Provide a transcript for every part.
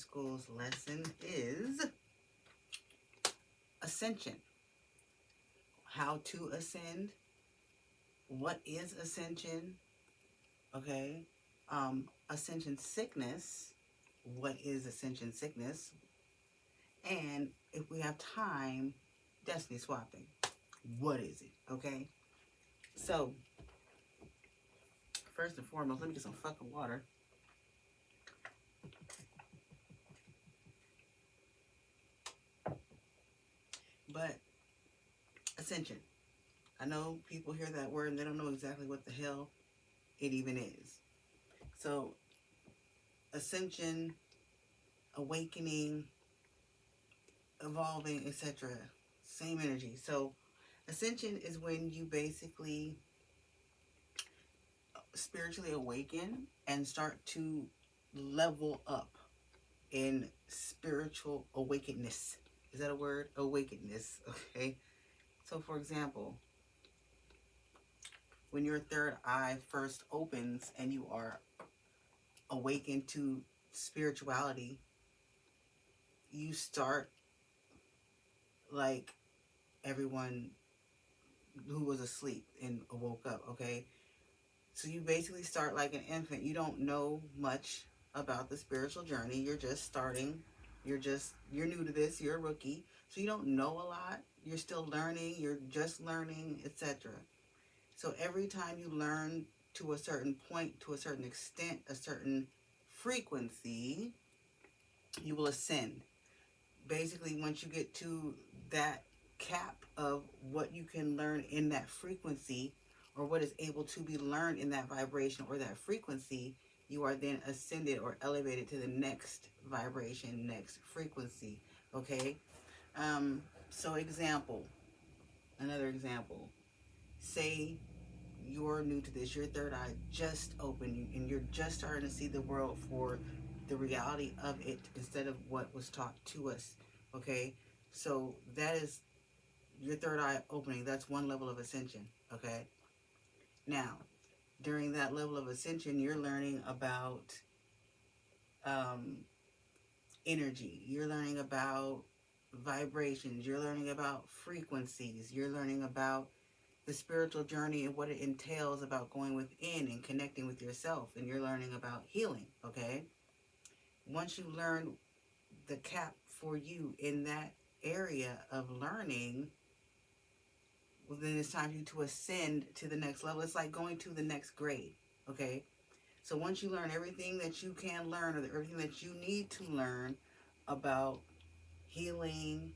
school's lesson is Ascension. How to ascend. What is ascension? Okay. Ascension sickness. What is ascension sickness? And if we have time, destiny swapping. What is it? Okay. So, first and foremost, let me get some fucking water. But ascension. I know people hear that word and they don't know exactly what the hell it even is. So, ascension, awakening, evolving, etc. Same energy. So, ascension is when you basically spiritually awaken and start to level up in spiritual awakeness. Is that a word? Awakeness. Okay. So, for example, when your third eye first opens and you are awakened to spirituality, you start like everyone who was asleep and woke up, okay? So you basically start like an infant. You don't know much about the spiritual journey. You're just starting. You're new to this. You're a rookie. So you don't know a lot. You're still learning. You're just learning, etc. So every time you learn to a certain point, to a certain extent, a certain frequency, you will ascend. Basically, once you get to that cap of what you can learn in that frequency, or what is able to be learned in that vibration or that frequency, you are then ascended or elevated to the next vibration, next frequency. Okay. So another example. Say you're new to this, your third eye just opened, and you're just starting to see the world for the reality of it instead of what was taught to us. Okay, so that is your third eye opening. That's one level of ascension. Okay, now during that level of ascension, you're learning about energy, you're learning about vibrations, you're learning about frequencies, you're learning about the spiritual journey and what it entails about going within and connecting with yourself, and you're learning about healing. Okay, once you learn the cap for you in that area of learning, well, then it's time for you to ascend to the next level. It's like going to the next grade. Okay, so once you learn everything that you can learn, or everything that you need to learn about healing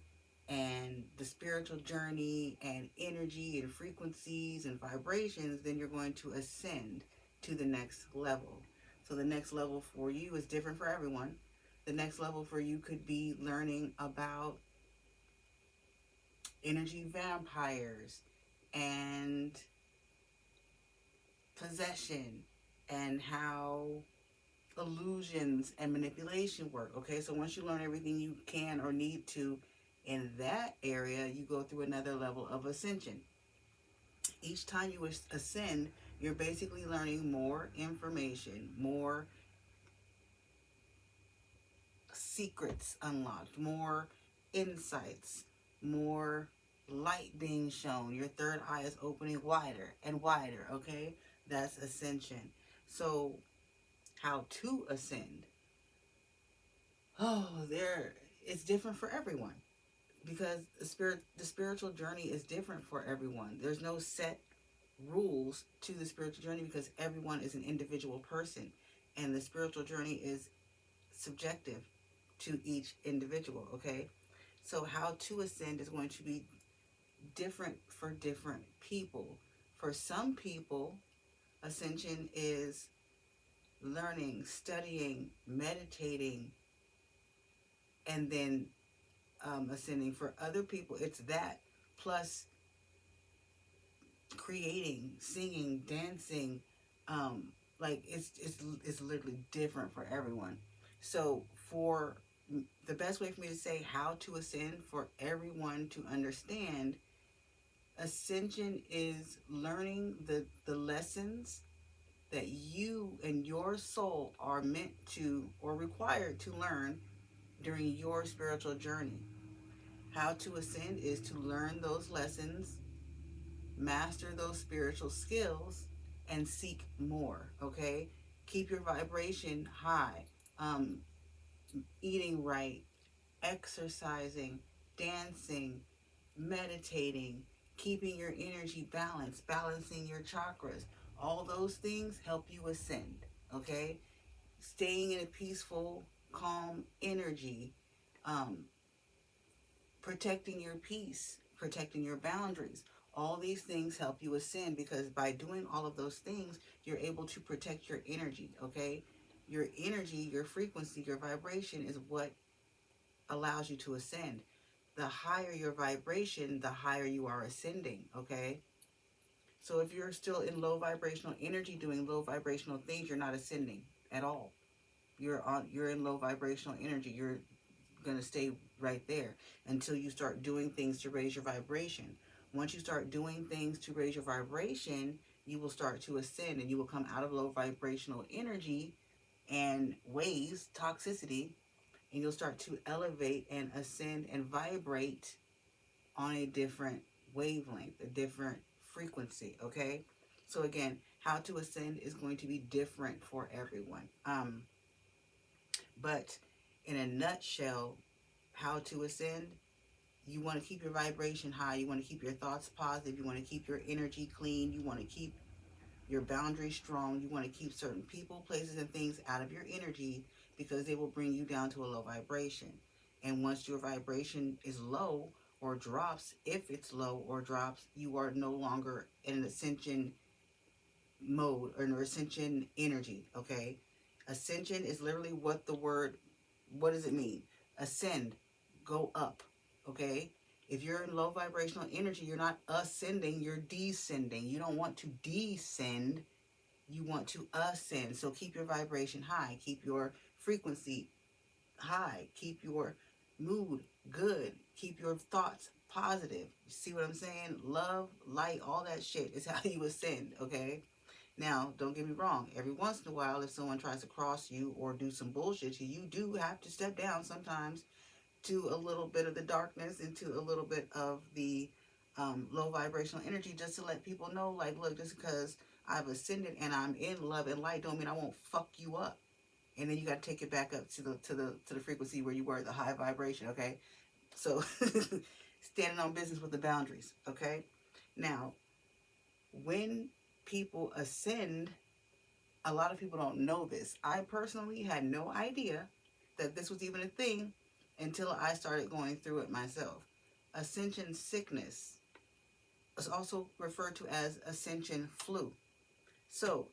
and the spiritual journey and energy and frequencies and vibrations, then you're going to ascend to the next level. So the next level for you is different for everyone. The next level for you could be learning about energy vampires and possession and how illusions and manipulation work. Okay, so once you learn everything you can or need to in that area, you go through another level of ascension. Each time you ascend, you're basically learning more information, more secrets unlocked, more insights, more light being shown. Your third eye is opening wider and wider. Okay, that's ascension. So how to ascend? Oh, it's different for everyone, because the spiritual journey is different for everyone. There's no set rules to the spiritual journey, because everyone is an individual person, and the spiritual journey is subjective to each individual. Okay, so how to ascend is going to be different for different people. For some people, ascension is learning, studying, meditating, and then ascending. For other people, it's that plus creating, singing, dancing. Like it's literally different for everyone. So for the best way for me to say how to ascend for everyone to understand, ascension is learning the lessons that you and your soul are meant to or required to learn during your spiritual journey. How to ascend is to learn those lessons, master those spiritual skills, and seek more. Okay, keep your vibration high. Um, Eating right, exercising, dancing, meditating, keeping your energy balanced, balancing your chakras. All those things help you ascend. Okay, staying in a peaceful, calm energy, um, protecting your peace, protecting your boundaries. All these things help you ascend because by doing all of those things, you're able to protect your energy, okay? Your energy, your frequency, your vibration is what allows you to ascend. The higher your vibration, the higher you are ascending, okay? So if you're still in low vibrational energy doing low vibrational things, you're not ascending at all. You're in low vibrational energy. You're going to stay right there until you start doing things to raise your vibration. Once you start doing things to raise your vibration, you will start to ascend and you will come out of low vibrational energy and waves, toxicity, and you'll start to elevate and ascend and vibrate on a different wavelength, a different frequency, okay? So again, how to ascend is going to be different for everyone. But in a nutshell, how to ascend, you want to keep your vibration high, you want to keep your thoughts positive, you want to keep your energy clean, you want to keep your boundaries strong, you want to keep certain people, places, and things out of your energy because they will bring you down to a low vibration. And once your vibration is low or drops, if it's low or drops, you are no longer in an ascension mode or an ascension energy, okay? Ascension is literally what does it mean? Ascend, go up, okay? If you're in low vibrational energy, you're not ascending, you're descending. You don't want to descend, you want to ascend. So keep your vibration high, keep your frequency high, keep your mood good, keep your thoughts positive. You see what I'm saying? Love, light, all that shit is how you ascend, okay? Now, don't get me wrong. Every once in a while, if someone tries to cross you or do some bullshit to you, you do have to step down sometimes to a little bit of the darkness and to a little bit of the low vibrational energy, just to let people know, like, look, just because I've ascended and I'm in love and light, don't mean I won't fuck you up. And then you got to take it back up to the frequency where you were, the high vibration. Okay, so standing on business with the boundaries. Okay, now when people ascend, a lot of people don't know this. I personally had no idea that this was even a thing until I started going through it myself. Ascension sickness is also referred to as ascension flu. So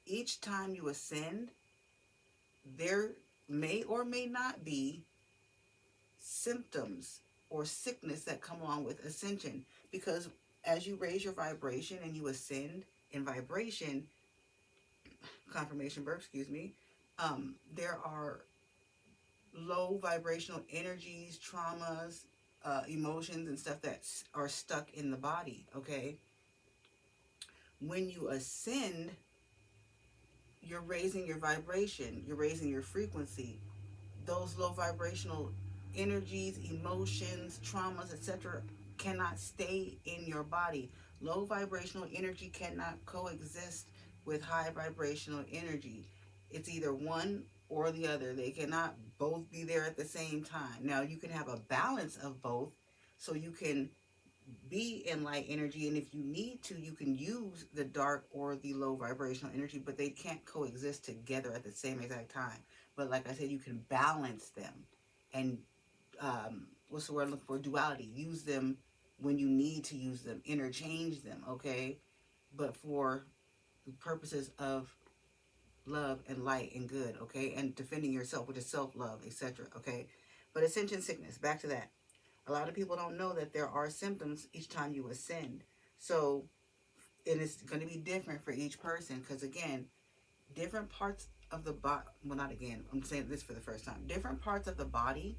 each time you ascend, there may or may not be symptoms or sickness that come along with ascension, because as you raise your vibration and you ascend in vibration, confirmation burp, excuse me, there are low vibrational energies, traumas, emotions, and stuff that are stuck in the body, okay? When you ascend, you're raising your vibration, you're raising your frequency. Those low vibrational energies, emotions, traumas, etc., cannot stay in your body. Low vibrational energy cannot coexist with high vibrational energy. It's either one or the other. They cannot both be there at the same time. Now, you can have a balance of both, so you can be in light energy, and if you need to, you can use the dark or the low vibrational energy, but they can't coexist together at the same exact time. But like I said, you can balance them and what's the word I'm looking for, duality, use them when you need to use them, interchange them, okay? But for the purposes of love and light and good, okay? And defending yourself, which is self-love, etc., okay? But ascension sickness, back to that. A lot of people don't know that there are symptoms each time you ascend. So, and it's going to be different for each person because, again, different parts of the body, well, not again, I'm saying this for the first time. Different parts of the body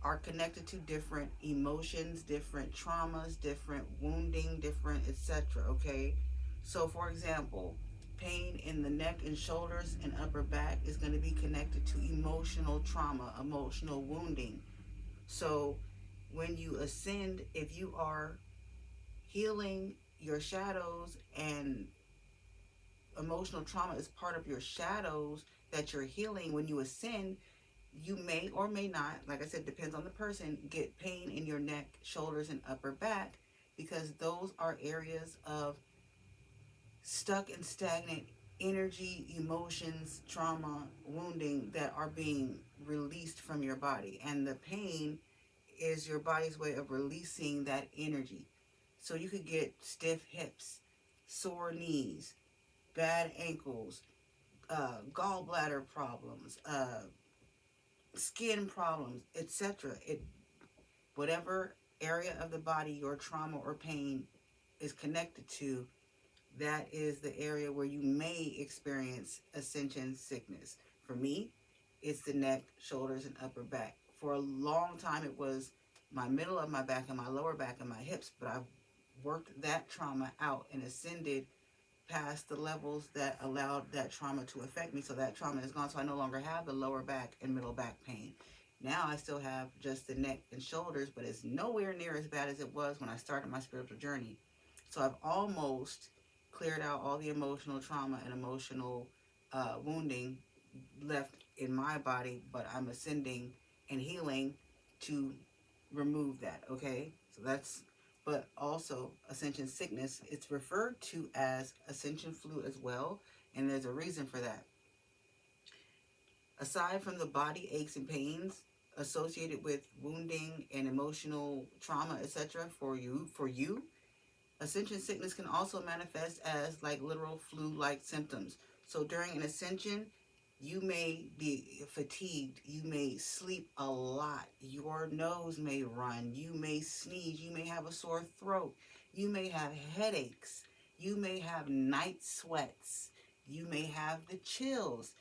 are connected to different emotions, different traumas, different wounding, different etc., okay? So, for example, pain in the neck and shoulders and upper back is going to be connected to emotional trauma, emotional wounding. So when you ascend, if you are healing your shadows and emotional trauma is part of your shadows that you're healing, when you ascend, you may or may not, like I said, depends on the person, get pain in your neck, shoulders, and upper back, because those are areas of stuck and stagnant energy, emotions, trauma, wounding that are being released from your body. And the pain is your body's way of releasing that energy. So you could get stiff hips, sore knees, bad ankles, gallbladder problems, skin problems, etc. Whatever area of the body your trauma or pain is connected to, that is the area where you may experience ascension sickness. For me, it's the neck, shoulders, and upper back. For a long time, it was my middle of my back and my lower back and my hips, but I've worked that trauma out and ascended past the levels that allowed that trauma to affect me. So that trauma is gone. So I no longer have the lower back and middle back pain. Now I still have just the neck and shoulders, but it's nowhere near as bad as it was when I started my spiritual journey. So I've almost cleared out all the emotional trauma and emotional wounding left in my body, but I'm ascending and healing to remove that, okay? So that's, but also ascension sickness, it's referred to as ascension flu as well, and there's a reason for that. Aside from the body aches and pains associated with wounding and emotional trauma, etc., for you, ascension sickness can also manifest as like literal flu-like symptoms. So during an ascension, you may be fatigued, you may sleep a lot, your nose may run, you may sneeze, you may have a sore throat, you may have headaches, you may have night sweats, you may have the chills.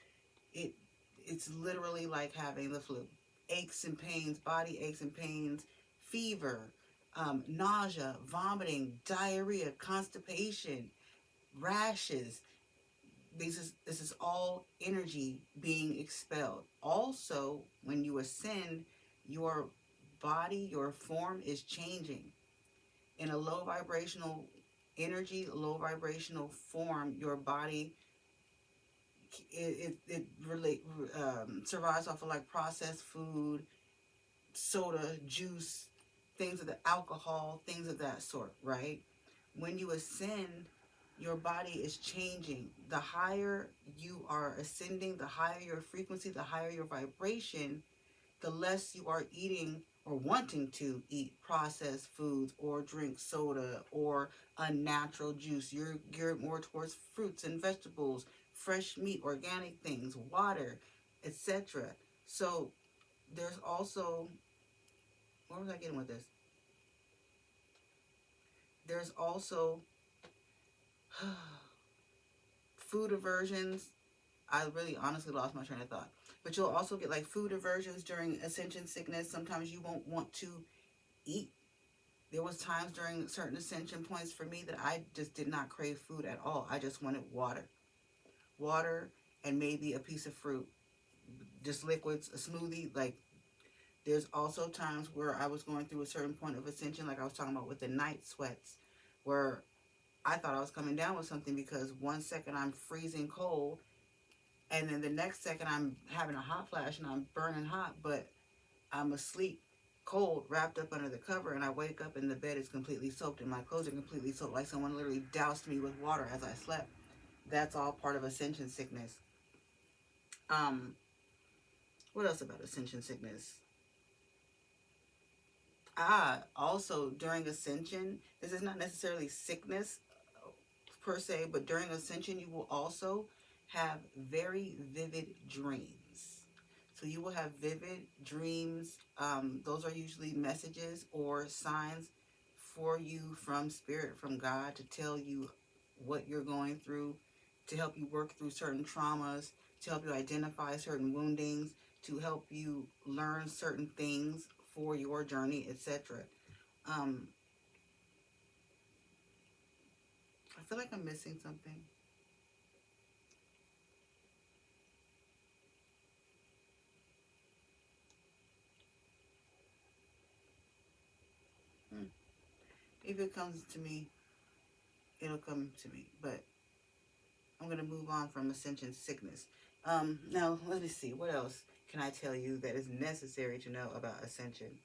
It's literally like having the flu. Aches and pains, body aches and pains, fever, nausea, vomiting, diarrhea, constipation, rashes. This is all energy being expelled. Also, when you ascend, your body, your form is changing. In a low vibrational energy, low vibrational form, your body it relate survives off of like processed food, soda, juice, things of the alcohol, things of that sort, right? When you ascend, your body is changing. The higher you are ascending, the higher your frequency, the higher your vibration, the less you are eating or wanting to eat processed foods or drink soda or unnatural juice. You're geared more towards fruits and vegetables, fresh meat, organic things, water, etc. So there's also, where was I getting with this? There's also food aversions. I really honestly lost my train of thought. But you'll also get like food aversions during ascension sickness. Sometimes you won't want to eat. There was times during certain ascension points for me that I just did not crave food at all. I just wanted water. Water and maybe a piece of fruit. Just liquids, a smoothie. Like, there's also times where I was going through a certain point of ascension, like I was talking about with the night sweats, where I thought I was coming down with something because one second I'm freezing cold and then the next second I'm having a hot flash and I'm burning hot, but I'm asleep cold, wrapped up under the cover, and I wake up and the bed is completely soaked and my clothes are completely soaked, like someone literally doused me with water as I slept. That's all part of ascension sickness. What else about ascension sickness? Also during ascension, this is not necessarily sickness per se, but during ascension, you will also have very vivid dreams. So you will have vivid dreams. Those are usually messages or signs for you from spirit, from God, to tell you what you're going through, to help you work through certain traumas, to help you identify certain woundings, to help you learn certain things for your journey, etc. Um, I feel like I'm missing something. if it comes to me, it'll come to me. But I'm going to move on from Ascension sickness. Now, let me see. What else can I tell you that is necessary to know about Ascension?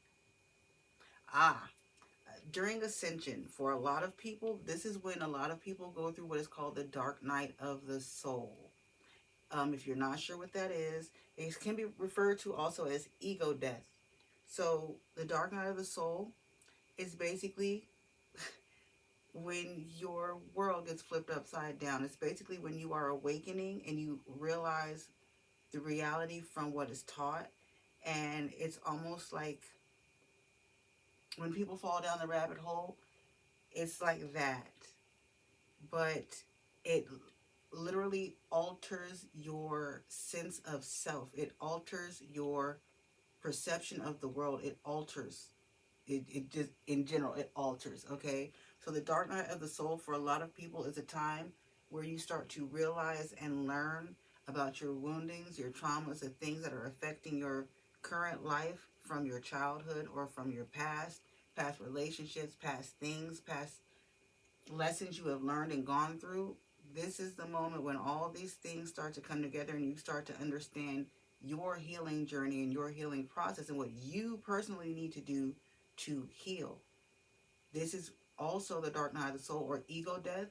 Ah, during Ascension, for a lot of people, this is when a lot of people go through what is called the dark night of the soul. If you're not sure what that is, it can be referred to also as ego death. So, the dark night of the soul is basically when your world gets flipped upside down. It's basically when you are awakening and you realize the reality from what is taught. And it's almost like when people fall down the rabbit hole, it's like that. But it literally alters your sense of self. It alters your perception of the world. It alters. It just, in general, it alters, okay? So the dark night of the soul for a lot of people is a time where you start to realize and learn about your woundings, your traumas, the things that are affecting your current life from your childhood or from your past relationships, past things, past lessons you have learned and gone through. This is the moment when all these things start to come together and you start to understand your healing journey and your healing process and what you personally need to do to heal. This is also the dark night of the soul, or ego death.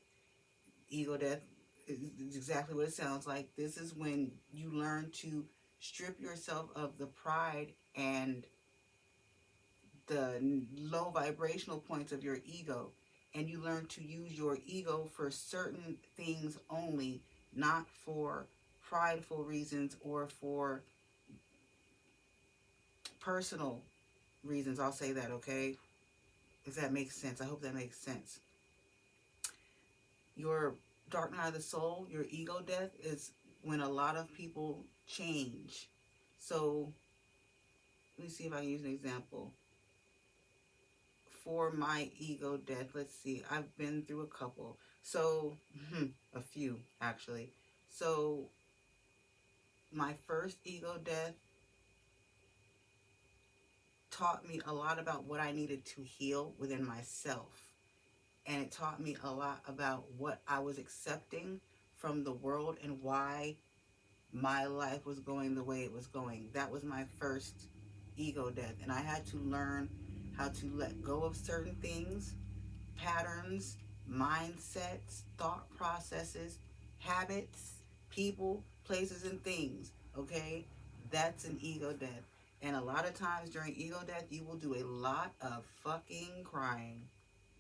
Ego death is exactly what it sounds like. This is when you learn to strip yourself of the pride and the low vibrational points of your ego, and you learn to use your ego for certain things only, not for prideful reasons or for personal reasons. I'll say that, okay? If that makes sense. I hope that makes sense. Your dark night of the soul, your ego death, is when a lot of people change. So let me see if I can use an example. For my ego death, let's see, I've been through a couple. So, a few actually. So, my first ego death taught me a lot about what I needed to heal within myself. And it taught me a lot about what I was accepting from the world and why my life was going the way it was going. That was my first ego death. And I had to learn how to let go of certain things, patterns, mindsets, thought processes, habits, people, places, and things. Okay? That's an ego death. And a lot of times during ego death, you will do a lot of fucking crying.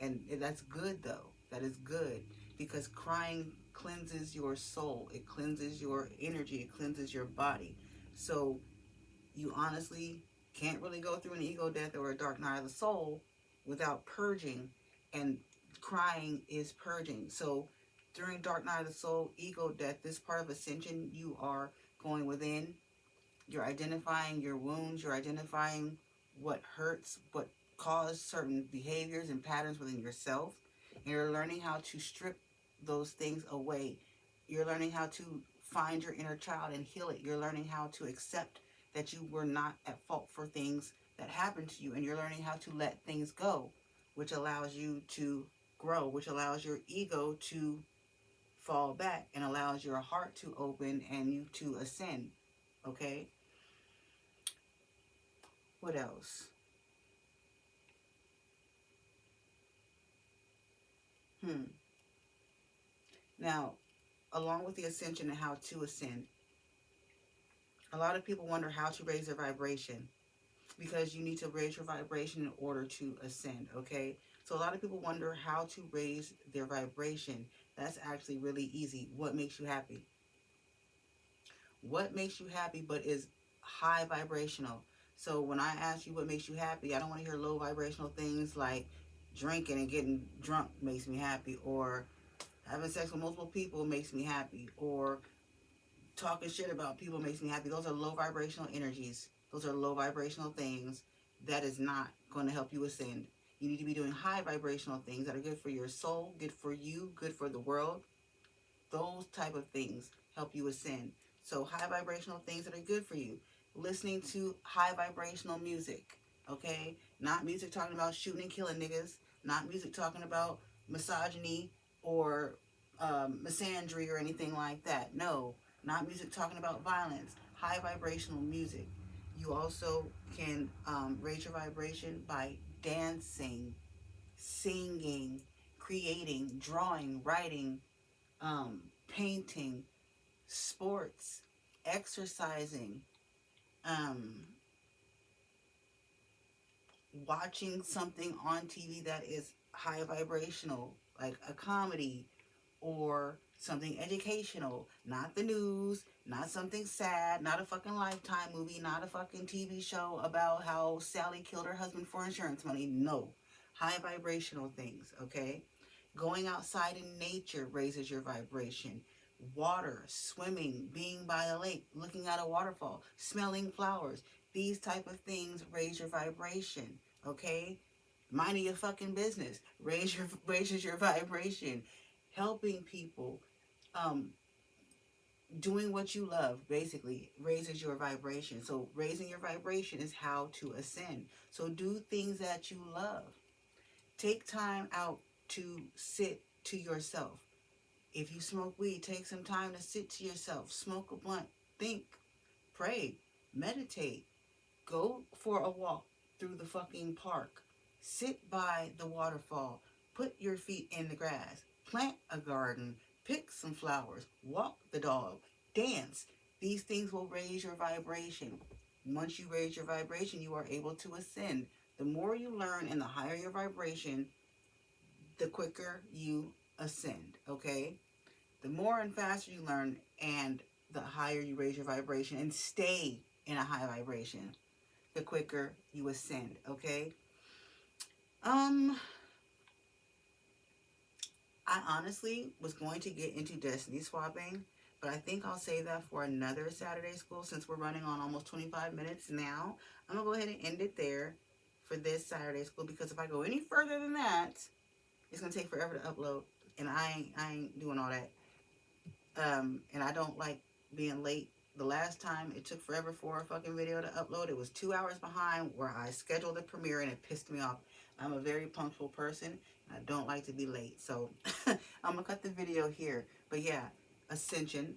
And that's good, though. That is good. Because crying cleanses your soul. It cleanses your energy. It cleanses your body. So you honestly can't really go through an ego death or a dark night of the soul without purging, and crying is purging. So during dark night of the soul, ego death, this part of ascension, you are going within, you're identifying your wounds, you're identifying what hurts, what caused certain behaviors and patterns within yourself, and you're learning how to strip those things away. You're learning how to find your inner child and heal it. You're learning how to accept that you were not at fault for things that happened to you, and you're learning how to let things go, which allows you to grow, which allows your ego to fall back and allows your heart to open and you to ascend. Okay? What else? Now, along with the ascension and how to ascend, a lot of people wonder how to raise their vibration, because you need to raise your vibration in order to ascend, okay? So a lot of people wonder how to raise their vibration. That's actually really easy. What makes you happy? What makes you happy but is high vibrational? So when I ask you what makes you happy, I don't want to hear low vibrational things like drinking and getting drunk makes me happy, or having sex with multiple people makes me happy, or talking shit about people makes me happy. Those are low vibrational energies. Those are low vibrational things. That is not going to help you ascend. You need to be doing high vibrational things that are good for your soul, good for you, good for the world. Those type of things help you ascend. So high vibrational things that are good for you. Listening to high vibrational music, okay? Not music talking about shooting and killing niggas. Not music talking about misogyny or misandry or anything like that. No, not music talking about violence. High vibrational music. You also can raise your vibration by dancing, singing, creating, drawing, writing, painting, sports, exercising, um, watching something on TV that is high vibrational, like a comedy or something educational, not the news, not something sad, not a fucking Lifetime movie, not a fucking TV show about how Sally killed her husband for insurance money. No. High vibrational things, okay? Going outside in nature raises your vibration. Water, swimming, being by a lake, looking at a waterfall, smelling flowers. These type of things raise your vibration, okay? Minding your fucking business raises your vibration. Helping people, um, doing what you love basically raises your vibration. So raising your vibration is how to ascend. So do things that you love. Take time out to sit to yourself. If you smoke weed, take some time to sit to yourself. Smoke a blunt. Think. Pray. Meditate. Go for a walk through the fucking park. Sit by the waterfall. Put your feet in the grass. Plant a garden. Pick some flowers. Walk the dog. Dance. These things will raise your vibration. Once you raise your vibration, you are able to ascend. The more you learn and the higher your vibration, the quicker you ascend, okay? The more and faster you learn and the higher you raise your vibration and stay in a high vibration, the quicker you ascend, okay? Um, I honestly was going to get into destiny swapping, but I think I'll save that for another Saturday school since we're running on almost 25 minutes now. I'm gonna go ahead and end it there for this Saturday school because if I go any further than that, it's gonna take forever to upload, and I ain't doing all that. And I don't like being late. The last time it took forever for a fucking video to upload, it was 2 hours behind where I scheduled the premiere and it pissed me off. I'm a very punctual person and I don't like to be late. So I'm gonna cut the video here. But yeah, Ascension,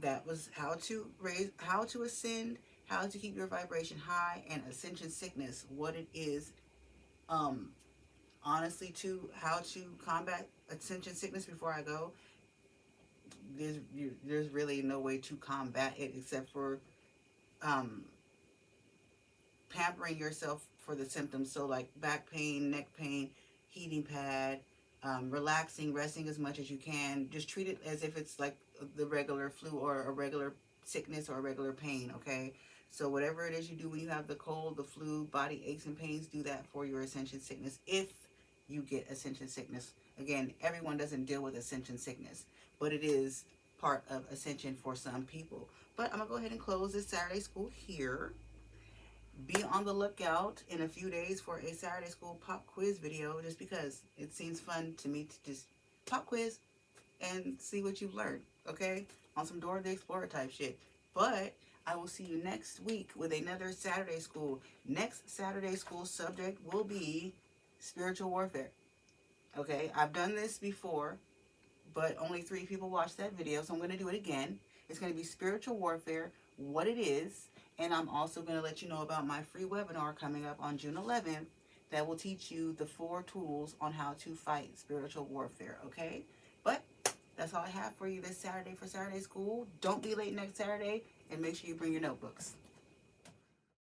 that was how to ascend, how to keep your vibration high, and Ascension sickness, what it is. Um, honestly, too, how to combat Ascension sickness before I go. There's really no way to combat it except for um, pampering yourself for the symptoms. So like back pain, neck pain, heating pad, relaxing, resting as much as you can. Just treat it as if it's like the regular flu or a regular sickness or a regular pain, okay? So whatever it is you do when you have the cold, the flu, body aches and pains, do that for your Ascension sickness if you get Ascension sickness. Again, everyone doesn't deal with Ascension sickness, but it is part of Ascension for some people. But I'm going to go ahead and close this Saturday school here. Be on the lookout in a few days for a Saturday school pop quiz video just because it seems fun to me to just pop quiz and see what you've learned, okay? On some Dora the Explorer type shit. But I will see you next week with another Saturday school. Next Saturday school subject will be spiritual warfare. Okay, I've done this before, but only 3 people watched that video, so I'm going to do it again. It's going to be spiritual warfare, what it is, and I'm also going to let you know about my free webinar coming up on June 11th that will teach you the 4 tools on how to fight spiritual warfare, okay? But that's all I have for you this Saturday for Saturday School. Don't be late next Saturday, and make sure you bring your notebooks.